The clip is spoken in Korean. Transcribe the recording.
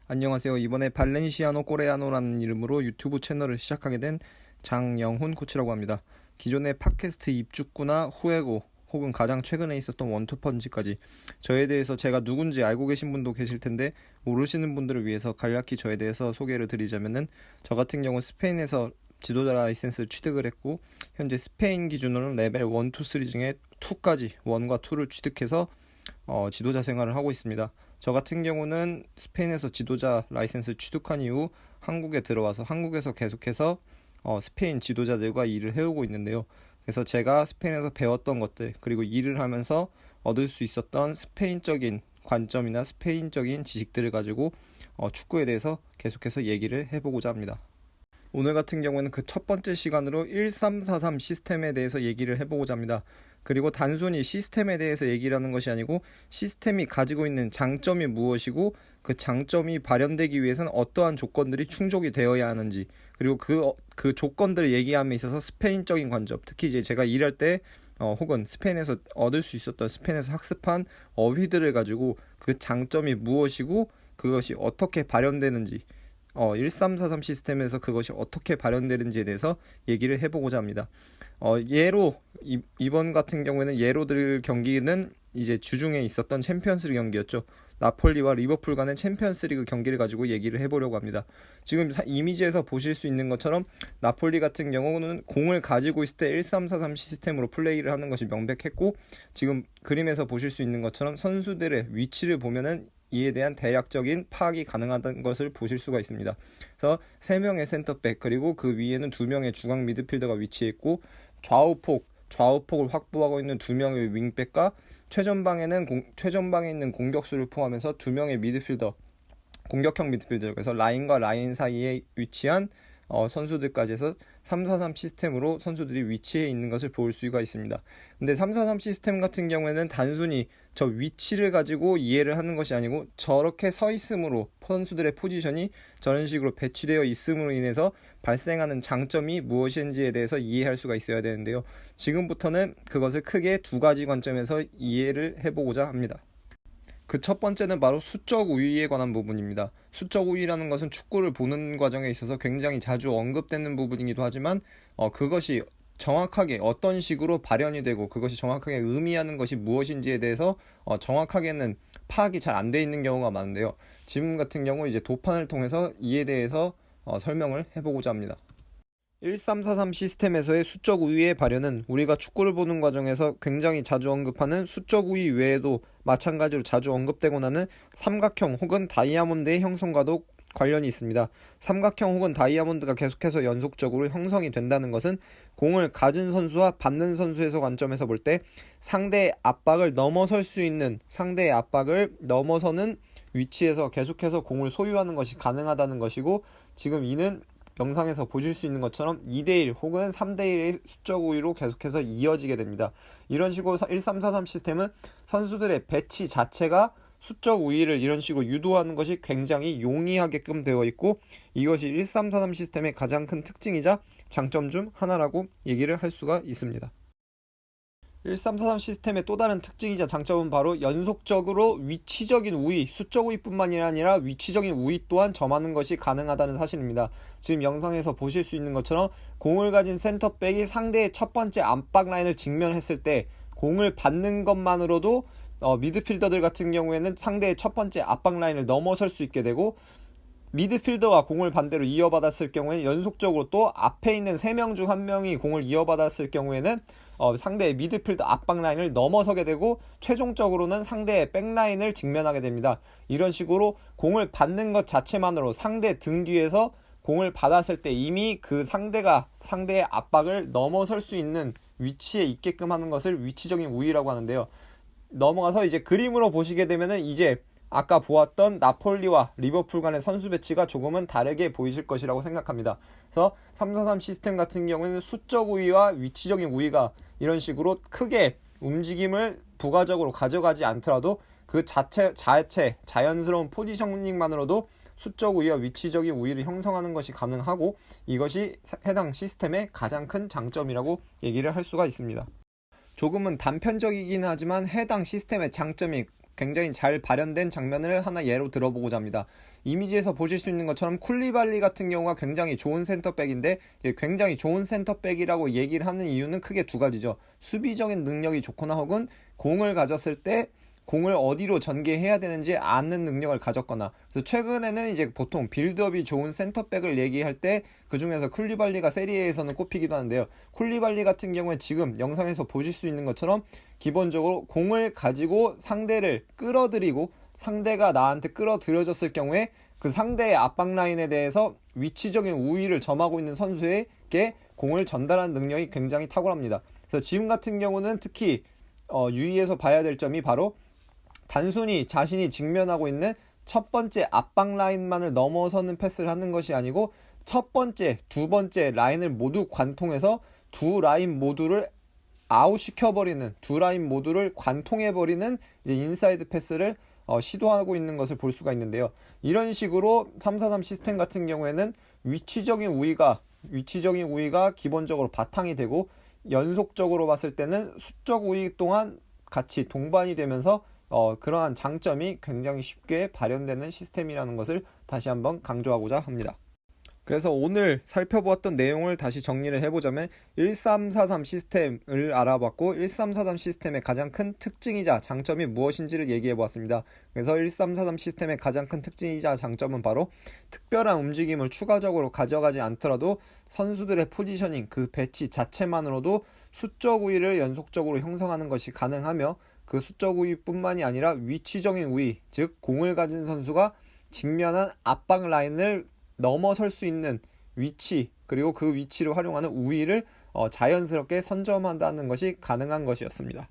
안녕하세요. 이번에 발렌시아노 꼬레아노라는 이름으로 유튜브 채널을 시작하게 된 장영훈 코치라고 합니다. 기존의 팟캐스트 입축구나 후에고 혹은 가장 최근에 있었던 원투펀치까지 저에 대해서 제가 누군지 알고 계신 분도 계실 텐데 모르시는 분들을 위해서 간략히 저에 대해서 소개를 드리자면은, 저 같은 경우 스페인에서 지도자 라이센스를 취득을 했고 현재 스페인 기준으로는 레벨 1, 2, 3 중에 2까지 1과 2를 취득해서 지도자 생활을 하고 있습니다. 저 같은 경우는 스페인에서 지도자 라이센스 취득한 이후 한국에 들어와서 한국에서 계속해서 스페인 지도자들과 일을 해오고 있는데요. 그래서 제가 스페인에서 배웠던 것들, 그리고 일을 하면서 얻을 수 있었던 스페인적인 관점이나 스페인적인 지식들을 가지고 축구에 대해서 계속해서 얘기를 해보고자 합니다. 오늘 같은 경우에는 그 첫 번째 시간으로 1343 시스템에 대해서 얘기를 해보고자 합니다. 그리고 단순히 시스템에 대해서 얘기를 하는 것이 아니고 시스템이 가지고 있는 장점이 무엇이고 그 장점이 발현되기 위해서는 어떠한 조건들이 충족이 되어야 하는지, 그리고 그 조건들을 얘기함에 있어서 스페인적인 관점, 특히 이제 제가 일할 때 혹은 스페인에서 얻을 수 있었던, 스페인에서 학습한 어휘들을 가지고 그 장점이 무엇이고 그것이 어떻게 발현되는지, 1343 시스템에서 그것이 어떻게 발현되는지에 대해서 얘기를 해보고자 합니다. 예로 이번 같은 경우에는 예로 들 경기는 이제 주중에 있었던 챔피언스리그 경기였죠. 나폴리와 리버풀 간의 챔피언스리그 경기를 가지고 얘기를 해보려고 합니다. 지금 이미지에서 보실 수 있는 것처럼 나폴리 같은 경우는 공을 가지고 있을 때 1343 시스템으로 플레이를 하는 것이 명백했고, 지금 그림에서 보실 수 있는 것처럼 선수들의 위치를 보면은 이에 대한 대략적인 파악이 가능하다는 것을 보실 수가 있습니다. 그래서 3명의 센터백, 그리고 그 위에는 2명의 중앙 미드필더가 위치해 있고, 좌우폭을 확보하고 있는 2명의 윙백과 최전방에 있는 공격수를 포함해서 2명의 미드필더, 공격형 미드필더, 그래서 라인과 라인 사이에 위치한 선수들까지 해서 343 시스템으로 선수들이 위치해 있는 것을 볼 수가 있습니다. 근데 343 시스템 같은 경우에는 단순히 저 위치를 가지고 이해를 하는 것이 아니고 저렇게 서 있음으로, 선수들의 포지션이 저런 식으로 배치되어 있음으로 인해서 발생하는 장점이 무엇인지에 대해서 이해할 수가 있어야 되는데요. 지금부터는 그것을 크게 2가지 관점에서 이해를 해보고자 합니다. 그 첫 번째는 바로 수적 우위에 관한 부분입니다. 수적 우위라는 것은 축구를 보는 과정에 있어서 굉장히 자주 언급되는 부분이기도 하지만 그것이 정확하게 어떤 식으로 발현이 되고 그것이 정확하게 의미하는 것이 무엇인지에 대해서 정확하게는 파악이 잘 안 돼 있는 경우가 많은데요. 지금 같은 경우 이제 도판을 통해서 이에 대해서 설명을 해보고자 합니다. 1343 시스템에서의 수적 우위의 발현은 우리가 축구를 보는 과정에서 굉장히 자주 언급하는 수적 우위 외에도 마찬가지로 자주 언급되고 나는 삼각형 혹은 다이아몬드의 형성과도 관련이 있습니다. 삼각형 혹은 다이아몬드가 계속해서 연속적으로 형성이 된다는 것은 공을 가진 선수와 받는 선수에서 관점에서 볼 때 상대의 압박을 넘어설 수 있는, 상대의 압박을 넘어서는 위치에서 계속해서 공을 소유하는 것이 가능하다는 것이고, 지금 이는 영상에서 보실 수 있는 것처럼 2대1 혹은 3대1의 수적 우위로 계속해서 이어지게 됩니다. 이런 식으로 1343 시스템은 선수들의 배치 자체가 수적 우위를 이런 식으로 유도하는 것이 굉장히 용이하게끔 되어 있고, 이것이 1343 시스템의 가장 큰 특징이자 장점 중 하나라고 얘기를 할 수가 있습니다. 1343 시스템의 또 다른 특징이자 장점은 바로 연속적으로 위치적인 우위, 수적 우위뿐만이 아니라 위치적인 우위 또한 점하는 것이 가능하다는 사실입니다. 지금 영상에서 보실 수 있는 것처럼 공을 가진 센터백이 상대의 첫 번째 압박 라인을 직면했을 때 공을 받는 것만으로도 미드필더들 같은 경우에는 상대의 첫 번째 압박 라인을 넘어설 수 있게 되고, 미드필더가 공을 반대로 이어받았을 경우에는 연속적으로 또 앞에 있는 3명 중 1명이 공을 이어받았을 경우에는 상대의 미드필더 압박 라인을 넘어서게 되고 최종적으로는 상대의 백라인을 직면하게 됩니다. 이런 식으로 공을 받는 것 자체만으로 상대 등 뒤에서 공을 받았을 때 이미 그 상대의 압박을 넘어설 수 있는 위치에 있게끔 하는 것을 위치적인 우위라고 하는데요. 넘어가서 이제 그림으로 보시게 되면은 이제 아까 보았던 나폴리와 리버풀 간의 선수 배치가 조금은 다르게 보이실 것이라고 생각합니다. 그래서 343 시스템 같은 경우에는 수적 우위와 위치적인 우위가 이런 식으로 크게 움직임을 부가적으로 가져가지 않더라도 그 자연스러운 포지셔닝만으로도 수적 우위와 위치적인 우위를 형성하는 것이 가능하고, 이것이 해당 시스템의 가장 큰 장점이라고 얘기를 할 수가 있습니다. 조금은 단편적이긴 하지만 해당 시스템의 장점이 굉장히 잘 발현된 장면을 하나 예로 들어보고자 합니다. 이미지에서 보실 수 있는 것처럼 쿨리발리 같은 경우가 굉장히 좋은 센터백인데, 굉장히 좋은 센터백이라고 얘기를 하는 이유는 크게 두 가지죠. 수비적인 능력이 좋거나 혹은 공을 가졌을 때 공을 어디로 전개해야 되는지 아는 능력을 가졌거나. 그래서 최근에는 이제 보통 빌드업이 좋은 센터백을 얘기할 때 그중에서 쿨리발리가 세리에에서는 꼽히기도 하는데요. 쿨리발리 같은 경우에 지금 영상에서 보실 수 있는 것처럼 기본적으로 공을 가지고 상대를 끌어들이고 상대가 나한테 끌어들여졌을 경우에 그 상대의 압박 라인에 대해서 위치적인 우위를 점하고 있는 선수에게 공을 전달하는 능력이 굉장히 탁월합니다. 그래서 지금 같은 경우는 특히 유의해서 봐야 될 점이 바로 단순히 자신이 직면하고 있는 첫 번째 압박 라인만을 넘어서는 패스를 하는 것이 아니고 첫 번째, 두 번째 라인을 모두 관통해서 두 라인 모두를 아웃시켜버리는, 두 라인 모두를 관통해버리는 이제 인사이드 패스를 시도하고 있는 것을 볼 수가 있는데요. 이런 식으로 3-4-3 시스템 같은 경우에는 위치적인 우위가 기본적으로 바탕이 되고 연속적으로 봤을 때는 수적 우위 또한 같이 동반이 되면서 그러한 장점이 굉장히 쉽게 발현되는 시스템이라는 것을 다시 한번 강조하고자 합니다. 그래서 오늘 살펴보았던 내용을 다시 정리를 해보자면 1343 시스템을 알아봤고 1343 시스템의 가장 큰 특징이자 장점이 무엇인지를 얘기해보았습니다. 그래서 1343 시스템의 가장 큰 특징이자 장점은 바로 특별한 움직임을 추가적으로 가져가지 않더라도 선수들의 포지셔닝, 그 배치 자체만으로도 수적 우위를 연속적으로 형성하는 것이 가능하며 그 수적 우위뿐만이 아니라 위치적인 우위, 즉 공을 가진 선수가 직면한 압박 라인을 넘어설 수 있는 위치, 그리고 그 위치를 활용하는 우위를 자연스럽게 선점한다는 것이 가능한 것이었습니다.